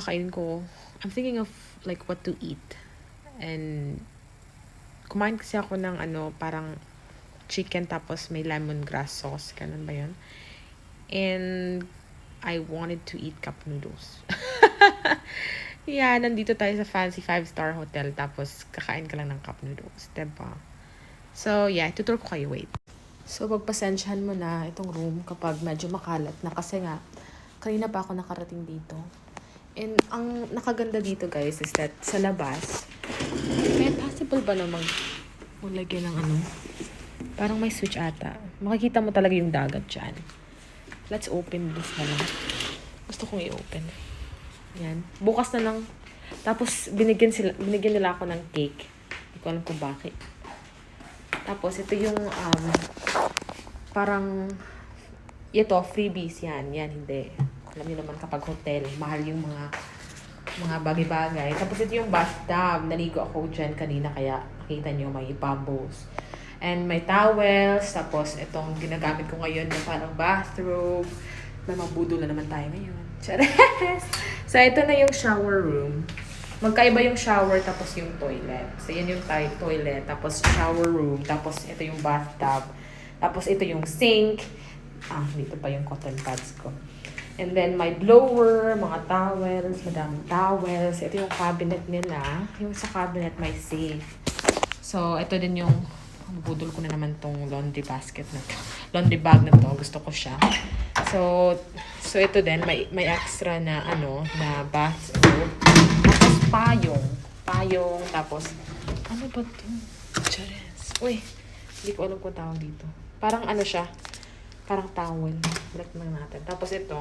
kakainin ko, I'm thinking of like what to eat. And kumain kasi ako ng parang chicken tapos may lemongrass sauce. Ganun ba yun? And I wanted to eat cup noodles. Yeah, nandito tayo sa fancy 5-star hotel tapos kakain ka lang ng cup noodles. Diba? So, yeah, tutur ko kayo. Wait. So, pagpasensyahan mo na itong room kapag medyo makalat na kasi nga, kanina pa ako nakarating dito. And ang nakaganda dito guys is that sa labas, may possible ba namang lagyan ng parang may switch ata. Makikita mo talaga yung dagat dyan. Let's open this na lang. Gusto kong i-open. Yan. Bukas na lang. Tapos binigyan nila ako ng cake. Hindi ko alam kung bakit. Tapos ito yung parang ito freebies yan. Yan hindi. Alam niyo naman kapag hotel, mahal yung mga bagay-bagay. Tapos ito yung bathtub. Naligo ako dyan kanina kaya nakita niyo may bubbles. And may towels. Tapos itong ginagamit ko ngayon na parang bathrobe. May mabudol na naman tayo ngayon. Chares! So ito na yung shower room. Magkaiba yung shower tapos yung toilet. So yan yung toilet. Tapos shower room. Tapos ito yung bathtub. Tapos ito yung sink. Dito pa yung cotton pads ko. And then, my blower, mga towels, madaming towels. Ito yung cabinet nila. Yung sa cabinet, may safe. So, ito din yung, budol ko na naman tong laundry basket na to. Laundry bag na to. Gusto ko siya. So ito din, may extra na, na bathrobe. Tapos, payong. Tapos, ano ba to? Chares. Uy, hindi ko alam kung tawag dito. Parang siya. Parang towel. Black lang natin. Tapos ito,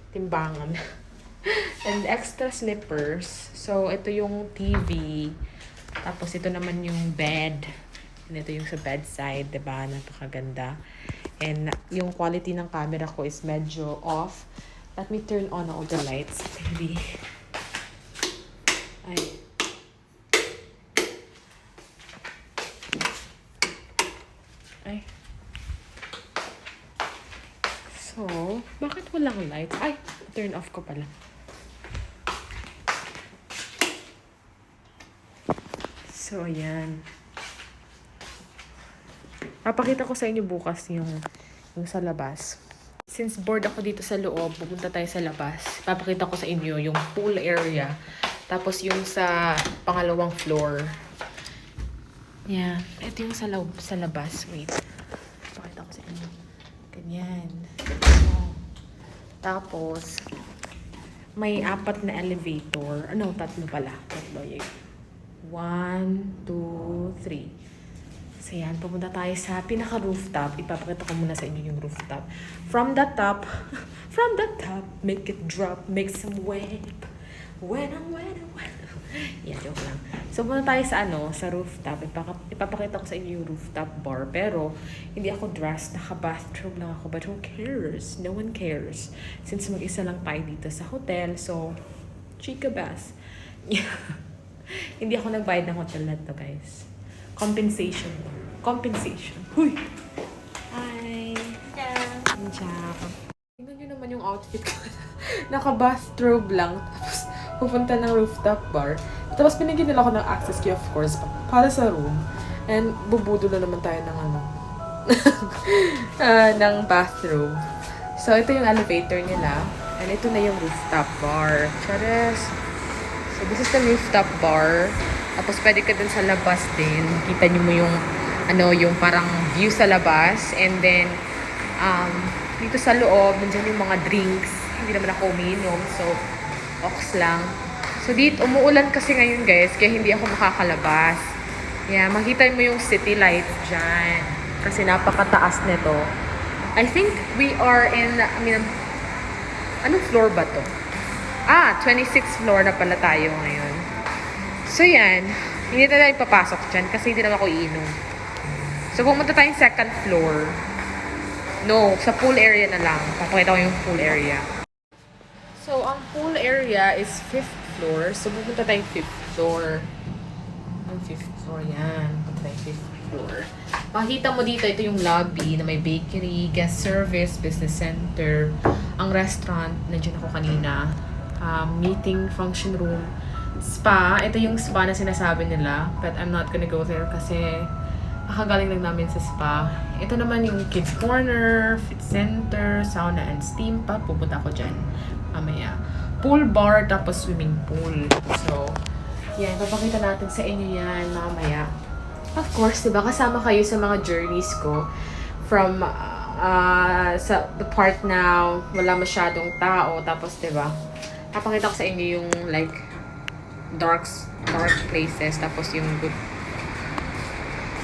timbangan. And extra slippers. So, ito yung TV. Tapos ito naman yung bed. And ito yung sa bedside. Diba? Napakaganda. And yung quality ng camera ko is medyo off. Let me turn on all the lights. Maybe. Ay. So, bakit walang lights? Ay, turn off ko pala. So, ayan. Papakita ko sa inyo bukas yung sa labas. Since bored ako dito sa loob, pupunta tayo sa labas. Papakita ko sa inyo yung pool area. Tapos yung sa pangalawang floor. Yeah. Ito yung sa labas. Wait. Papakita ko sa inyo. Ganyan. Tapos, may 4 na elevator. Tatlo pala. Tatlo yun. 1, 2, 3. So yan, pupunta tayo sa pinaka-rooftop. Ipapakita ko muna sa inyo yung rooftop. From the top, make it drop, make some wave. When. Yeah, joke lang. So, pupunta tayo sa rooftop. Ipapakita ko sa inyo yung rooftop bar. Pero, hindi ako dressed. Naka-bathrobe lang ako. But who cares? No one cares. Since mag-isa lang tayo dito sa hotel. So, chika bass. Yeah. Hindi ako nagbayad ng hotel na to, guys. Compensation. Huy! Hi! Ciao. Tingnan nyo naman yung outfit ko. Naka-bathrobe lang. Tapos, pupunta ng rooftop bar. Tapos, binigyan nila ako ng access key, of course, para sa room. And, bubudo na naman tayo ng ng bathroom. So, ito yung elevator nila. And ito na yung rooftop bar. Chares! So, this is the rooftop bar. Tapos, pwede ka dun sa labas din. Kita nyo mo yung, yung parang view sa labas. And then, dito sa loob, nandiyan yung mga drinks. Hindi naman ako umiinom. So, ox lang. So, dito, umuulan kasi ngayon, guys. Kaya hindi ako makakalabas. Yeah, makita mo yung city lights dyan. Kasi napakataas nito. I think we are in, anong floor ba to? 26th floor na pala tayo ngayon. So, yan. Hindi na tayo papasok dyan kasi hindi naman ako iinom. So, pumunta tayong second floor. No, sa pool area na lang. Papakita ko yung pool area. So, ang pool area is 5th floor. So, pupunta tayong 5th floor. Yung 5th floor, yan. Pupunta tayong 5th floor. Makikita mo dito, ito yung lobby na may bakery, guest service, business center. Ang restaurant, nandiyan ako kanina. meeting function room, spa. Ito yung spa na sinasabi nila, but I'm not gonna go there kasi kakagaling lang namin sa spa. Ito naman yung kids corner, fit center, sauna and steam pa. Pupunta ako dyan mamaya. Pool bar, tapos swimming pool. So, yan. Papakita natin sa inyo yan mamaya. Of course, diba, kasama kayo sa mga journeys ko from sa the part na wala masyadong tao. Tapos, diba, papakita ko sa inyo yung like dark places. Tapos yung good.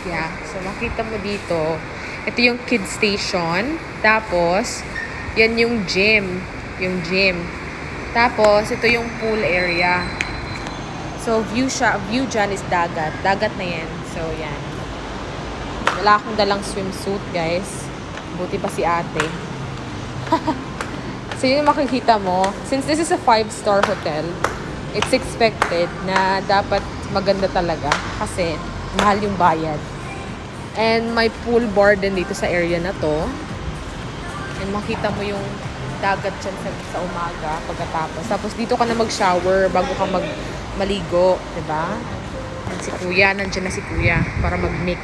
Yeah. So, makita mo dito. Ito yung kids station. Tapos, yan yung gym. Yung gym. Tapos, ito yung pool area. So, view dyan is dagat. Dagat na yan. So, yan. Wala akong dalang swimsuit, guys. Buti pa si ate. So, yun yung makikita mo. Since this is a 5-star hotel, it's expected na dapat maganda talaga. Kasi, mahal yung bayad. And may pool bar din dito sa area na to. And makita mo yung dagat dyan sa umaga pagkatapos. Tapos dito ka na mag-shower bago ka maligo. Diba? And si kuya, nandiyan na si kuya para mag-mix.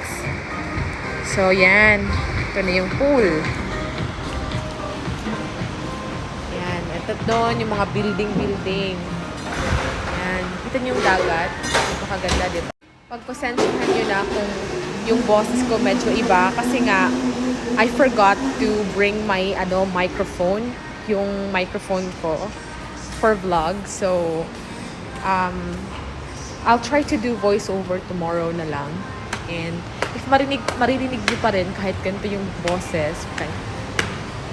So yan. Ito na yung pool. Yan. Ito doon yung mga building. Yan. Kita niyo yung dagat. Napakaganda, diba? Pagpasensyahan nyo na kung yung boses ko medyo iba kasi nga I forgot to bring my microphone, yung microphone ko for vlog. So I'll try to do voiceover tomorrow na lang. And if maririnig niyo pa rin kahit ganito yung boses, okay.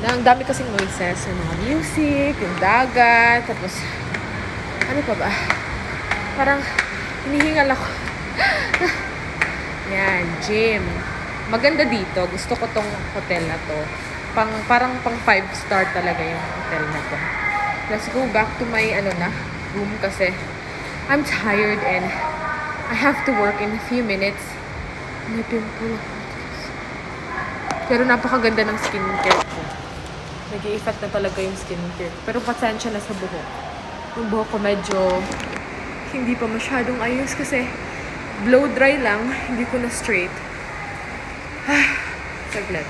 Na ang dami kasing noises, yung mga music, yung dagat, tapos ano pa ba? Parang hinihingal ako. Yan, gym. Maganda dito. Gusto ko tong hotel na to. Parang pang 5-star talaga yung hotel na to. Let's go back to my room kasi I'm tired and I have to work in a few minutes. May pimple ako. Pero napakaganda ng skincare ko. Nag-i-effect na talaga yung skincare. Pero pasensya na sa buhok. Yung buhok ko medyo hindi pa masyadong ayos kasi blow dry lang, hindi ko na straight. Saglit.